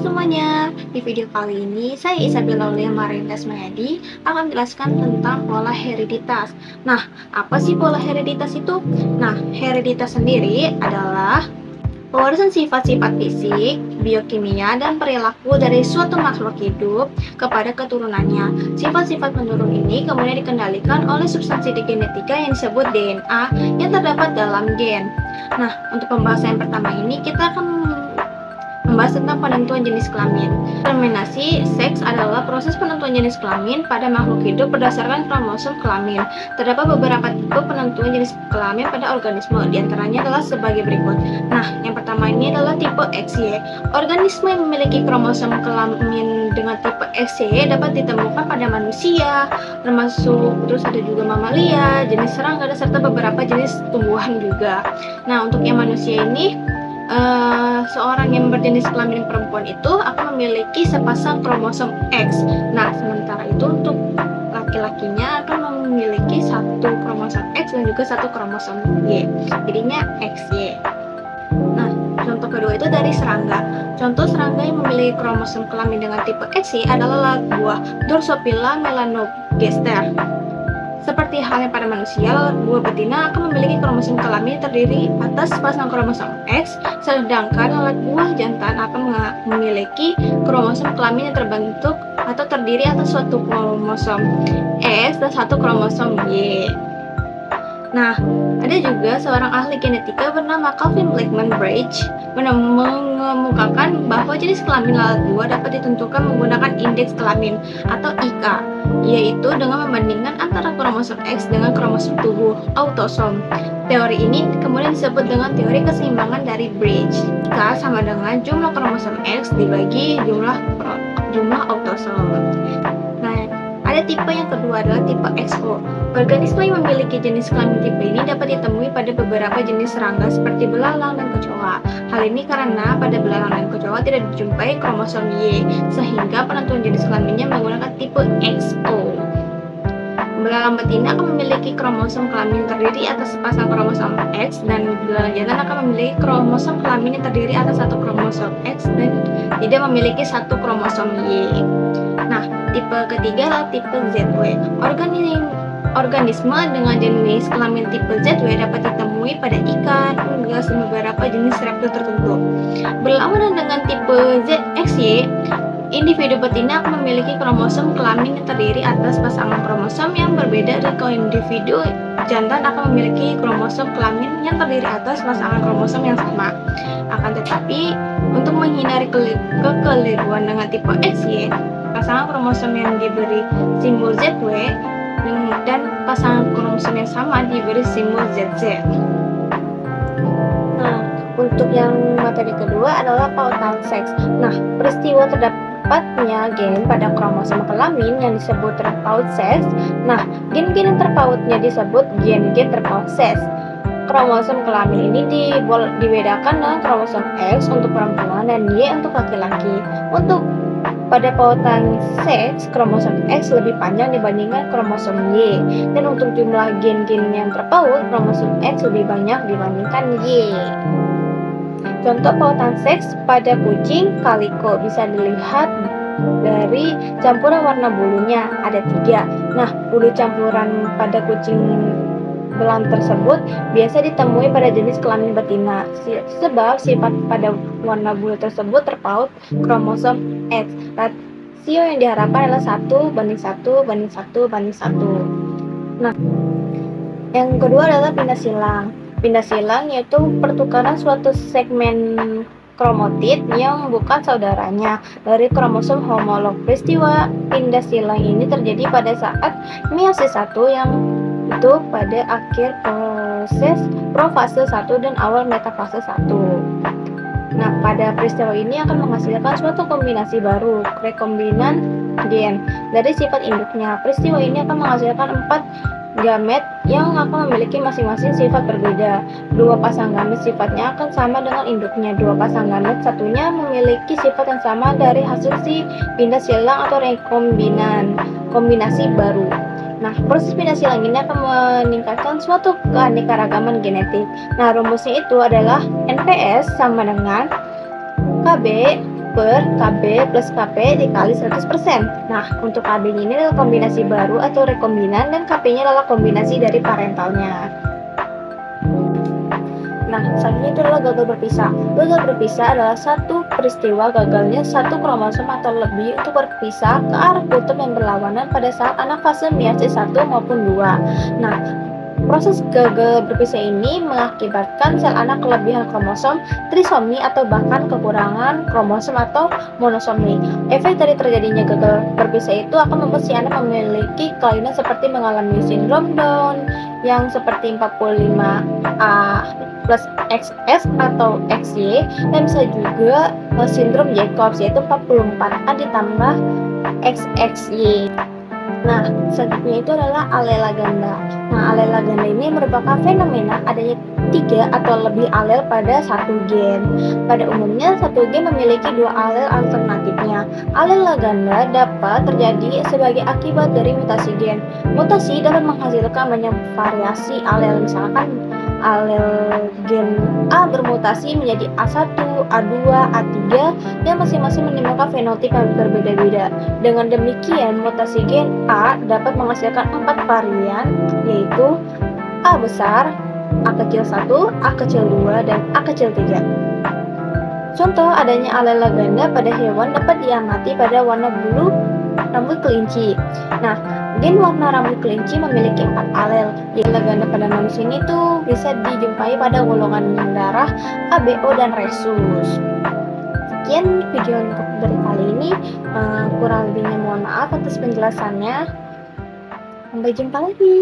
semuanya, di video kali ini saya Isabella Aulia Marindas Mayadi akan menjelaskan tentang pola hereditas. Nah, apa sih pola hereditas itu? Nah, hereditas sendiri adalah pewarisan sifat-sifat fisik, biokimia, dan perilaku dari suatu makhluk hidup kepada keturunannya. Sifat-sifat menurun ini kemudian dikendalikan oleh substansi genetika yang disebut DNA yang terdapat dalam gen. Nah, untuk pembahasan yang pertama ini kita akan membahas tentang penentuan jenis kelamin. Determinasi seks adalah proses penentuan jenis kelamin pada makhluk hidup berdasarkan kromosom kelamin. Terdapat beberapa tipe penentuan jenis kelamin pada organisme, diantaranya adalah sebagai berikut. Nah, yang pertama ini adalah tipe XY. Organisme yang memiliki kromosom kelamin dengan tipe XY dapat ditemukan pada manusia, termasuk terus ada juga mamalia, jenis serangga, serta beberapa jenis tumbuhan juga. Nah, untuk yang manusia ini seorang yang berjenis kelamin perempuan itu akan memiliki sepasang kromosom X. Nah, sementara itu untuk laki-lakinya akan memiliki satu kromosom X dan juga satu kromosom Y. Jadinya XY. Nah, contoh kedua itu dari serangga. Contoh serangga yang memiliki kromosom kelamin dengan tipe XY adalah buah Drosophila melanogester. Seperti halnya pada manusia, buah betina akan memiliki kromosom kelamin terdiri atas sepasang kromosom X, sedangkan alat buah jantan akan memiliki kromosom kelamin yang terbentuk atau terdiri atas suatu kromosom X dan satu kromosom Y. Nah, ada juga seorang ahli genetika bernama Calvin Blackman Bridge mengemukakan bahwa jenis kelamin lalat buah dapat ditentukan menggunakan indeks kelamin atau IK, yaitu dengan membandingkan antara kromosom X dengan kromosom tubuh autosom. Teori ini kemudian disebut dengan teori keseimbangan dari Bridge. IK sama dengan jumlah kromosom X dibagi jumlah autosom. Nah, ada tipe yang kedua adalah tipe XO. Organisme yang memiliki jenis kelamin tipe ini dapat ditemui pada beberapa jenis serangga seperti belalang dan kecoa. Hal ini karena pada belalang dan kecoa tidak dijumpai kromosom Y, sehingga penentuan jenis kelaminnya menggunakan tipe XO. Belalang betina akan memiliki kromosom kelamin terdiri atas sepasang kromosom X dan belalang jantan akan memiliki kromosom kelamin yang terdiri atas satu kromosom X dan tidak memiliki satu kromosom Y. Nah, tipe ketiga adalah tipe ZW. Organisme dengan jenis kelamin tipe ZW dapat ditemui pada ikan, unggas, dan beberapa jenis reptil tertentu. Berlawanan dengan tipe XY, individu betina akan memiliki kromosom kelamin yang terdiri atas pasangan kromosom yang berbeda dan individu jantan akan memiliki kromosom kelamin yang terdiri atas pasangan kromosom yang sama. Akan tetapi, untuk menghindari kekeliruan dengan tipe XY, pasangan kromosom yang diberi simbol ZW dan pasangan kromosom yang sama diberi simbol ZZ. Nah, untuk yang materi kedua adalah pautan seks. Nah, peristiwa terdapatnya gen pada kromosom kelamin yang disebut terpaut seks. Nah, gen-gen yang terpautnya disebut gen-gen terpaut seks. Kromosom kelamin ini dibedakan dengan kromosom X untuk perempuan dan Y untuk laki-laki. Untuk pada pautan seks, kromosom X lebih panjang dibandingkan kromosom Y, dan untuk jumlah gen-gen yang terpaut, kromosom X lebih banyak dibandingkan Y. Contoh pautan seks pada kucing kaliko bisa dilihat dari campuran warna bulunya, ada 3. Nah, bulu campuran pada kucing belang tersebut biasa ditemui pada jenis kelamin betina, sebab sifat pada warna bulu tersebut terpaut kromosom X. Rasio yang diharapkan adalah 1:1:1:1. Nah, yang kedua adalah pindah silang. Pindah silang yaitu pertukaran suatu segmen kromotid yang bukan saudaranya dari kromosom homolog. Peristiwa pindah silang ini terjadi pada saat meiosis 1 yang itu pada akhir proses profase 1 dan awal metafase 1. Nah, pada peristiwa ini akan menghasilkan suatu kombinasi baru, rekombinan gen, dari sifat induknya. Peristiwa ini akan menghasilkan 4 gamet yang akan memiliki masing-masing sifat berbeda. 2 pasang gamet sifatnya akan sama dengan induknya. 2 pasang gamet satunya memiliki sifat yang sama dari hasil si pindah silang atau rekombinan kombinasi baru. Nah, proses pindah silang ini akan meningkatkan suatu keanekaragaman genetik. Nah, rumusnya itu adalah NPS sama dengan KB per KB plus KP dikali 100%. Nah, untuk KB-nya ini adalah kombinasi baru atau rekombinan, dan KP-nya adalah kombinasi dari parentalnya. Nah, selanjutnya itu adalah gagal berpisah. Gagal berpisah adalah satu peristiwa gagalnya satu kromosom atau lebih untuk berpisah ke arah kutub yang berlawanan pada saat anak fase meiosis 1 maupun 2. Nah, proses gagal berpisah ini mengakibatkan sel anak kelebihan kromosom, trisomi, atau bahkan kekurangan kromosom atau monosomi. Efek dari terjadinya gagal berpisah itu akan membuat si anak memiliki kelainan seperti mengalami sindrom Down yang seperti 45A plus XS atau XY, dan bisa juga sindrom Jacobs yaitu 44A ditambah XXY. Nah, selanjutnya itu adalah alela ganda. Nah, alela ganda ini merupakan fenomena adanya 3 atau lebih alel pada satu gen. Pada umumnya, satu gen memiliki 2 alel alternatifnya. Alela ganda dapat terjadi sebagai akibat dari mutasi gen. Mutasi dapat menghasilkan banyak variasi alel, misalkan alel gen A bermutasi menjadi A1, A2, A3 yang masing-masing menimbulkan fenotip yang berbeda-beda. Dengan demikian, mutasi gen A dapat menghasilkan 4 varian, yaitu A besar, A kecil 1, A kecil 2, dan A kecil 3. Contoh adanya alela ganda pada hewan dapat diamati pada warna bulu rambut kelinci. Nah, gen warna rambut kelinci memiliki 4 alel. Alela ganda pada manusia ini tuh bisa dijumpai pada golongan darah ABO dan Rhesus. Sekian video untuk dari kali ini. Kurang lebihnya mohon maaf atas penjelasannya. Sampai jumpa lagi.